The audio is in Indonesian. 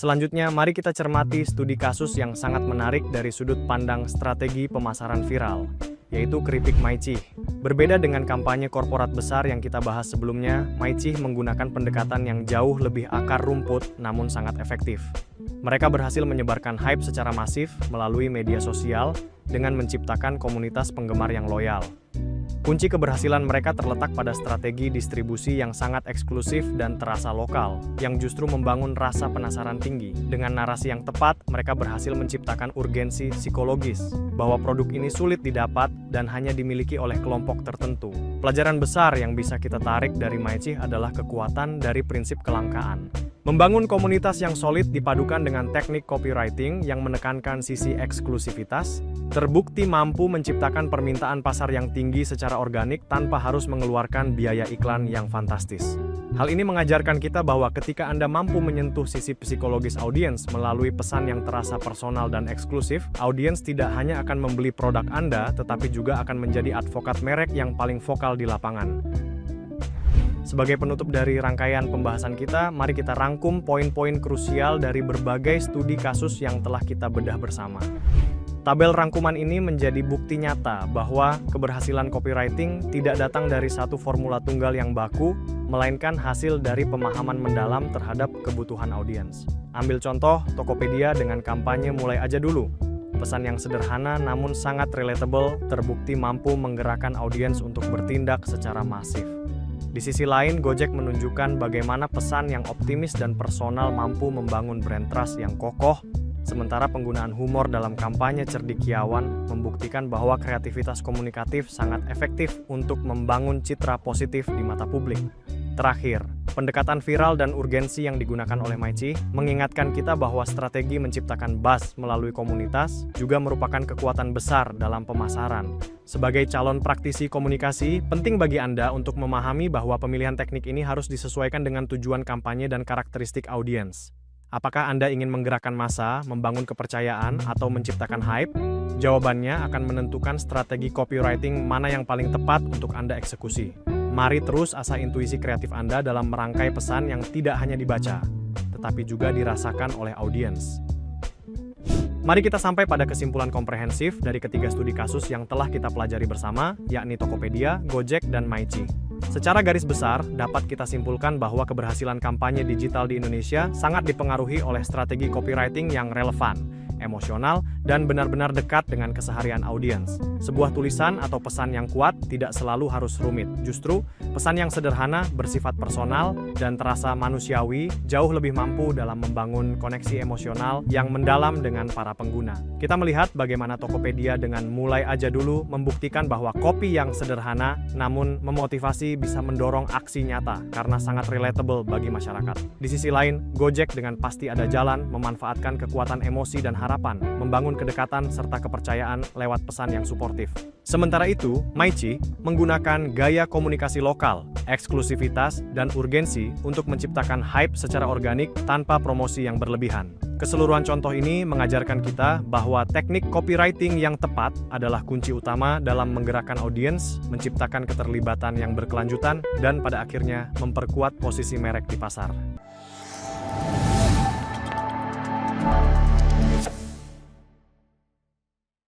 Selanjutnya, mari kita cermati studi kasus yang sangat menarik dari sudut pandang strategi pemasaran viral, yaitu keripik Maicih. Berbeda dengan kampanye korporat besar yang kita bahas sebelumnya, Maicih menggunakan pendekatan yang jauh lebih akar rumput namun sangat efektif. Mereka berhasil menyebarkan hype secara masif melalui media sosial dengan menciptakan komunitas penggemar yang loyal. Kunci keberhasilan mereka terletak pada strategi distribusi yang sangat eksklusif dan terasa lokal, yang justru membangun rasa penasaran tinggi. Dengan narasi yang tepat, mereka berhasil menciptakan urgensi psikologis, bahwa produk ini sulit didapat dan hanya dimiliki oleh kelompok tertentu. Pelajaran besar yang bisa kita tarik dari Maicih adalah kekuatan dari prinsip kelangkaan. Membangun komunitas yang solid dipadukan dengan teknik copywriting yang menekankan sisi eksklusivitas, terbukti mampu menciptakan permintaan pasar yang tinggi secara organik tanpa harus mengeluarkan biaya iklan yang fantastis. Hal ini mengajarkan kita bahwa ketika Anda mampu menyentuh sisi psikologis audiens melalui pesan yang terasa personal dan eksklusif, audiens tidak hanya akan membeli produk Anda, tetapi juga akan menjadi advokat merek yang paling vokal di lapangan. Sebagai penutup dari rangkaian pembahasan kita, mari kita rangkum poin-poin krusial dari berbagai studi kasus yang telah kita bedah bersama. Tabel rangkuman ini menjadi bukti nyata bahwa keberhasilan copywriting tidak datang dari satu formula tunggal yang baku, melainkan hasil dari pemahaman mendalam terhadap kebutuhan audiens. Ambil contoh Tokopedia dengan kampanye Mulai Aja Dulu. Pesan yang sederhana namun sangat relatable terbukti mampu menggerakkan audiens untuk bertindak secara masif. Di sisi lain, Gojek menunjukkan bagaimana pesan yang optimis dan personal mampu membangun brand trust yang kokoh, sementara penggunaan humor dalam kampanye cendekiawan membuktikan bahwa kreativitas komunikatif sangat efektif untuk membangun citra positif di mata publik. Terakhir, pendekatan viral dan urgensi yang digunakan oleh Maicih mengingatkan kita bahwa strategi menciptakan buzz melalui komunitas juga merupakan kekuatan besar dalam pemasaran. Sebagai calon praktisi komunikasi, penting bagi Anda untuk memahami bahwa pemilihan teknik ini harus disesuaikan dengan tujuan kampanye dan karakteristik audiens. Apakah Anda ingin menggerakkan massa, membangun kepercayaan, atau menciptakan hype? Jawabannya akan menentukan strategi copywriting mana yang paling tepat untuk Anda eksekusi. Mari terus asah intuisi kreatif Anda dalam merangkai pesan yang tidak hanya dibaca, tetapi juga dirasakan oleh audiens. Mari kita sampai pada kesimpulan komprehensif dari ketiga studi kasus yang telah kita pelajari bersama, yakni Tokopedia, Gojek, dan Maicih. Secara garis besar, dapat kita simpulkan bahwa keberhasilan kampanye digital di Indonesia sangat dipengaruhi oleh strategi copywriting yang relevan, emosional, dan benar-benar dekat dengan keseharian audiens. Sebuah tulisan atau pesan yang kuat tidak selalu harus rumit. Justru, pesan yang sederhana, bersifat personal, dan terasa manusiawi jauh lebih mampu dalam membangun koneksi emosional yang mendalam dengan para pengguna. Kita melihat bagaimana Tokopedia dengan Mulai Aja Dulu membuktikan bahwa kopi yang sederhana namun memotivasi bisa mendorong aksi nyata karena sangat relatable bagi masyarakat. Di sisi lain, Gojek dengan Pasti Ada Jalan memanfaatkan kekuatan emosi dan harapan, membangun kedekatan serta kepercayaan lewat pesan yang suportif. Sementara itu, Maicih menggunakan gaya komunikasi lokal, eksklusivitas, dan urgensi untuk menciptakan hype secara organik tanpa promosi yang berlebihan. Keseluruhan contoh ini mengajarkan kita bahwa teknik copywriting yang tepat adalah kunci utama dalam menggerakkan audiens, menciptakan keterlibatan yang berkelanjutan, dan pada akhirnya memperkuat posisi merek di pasar.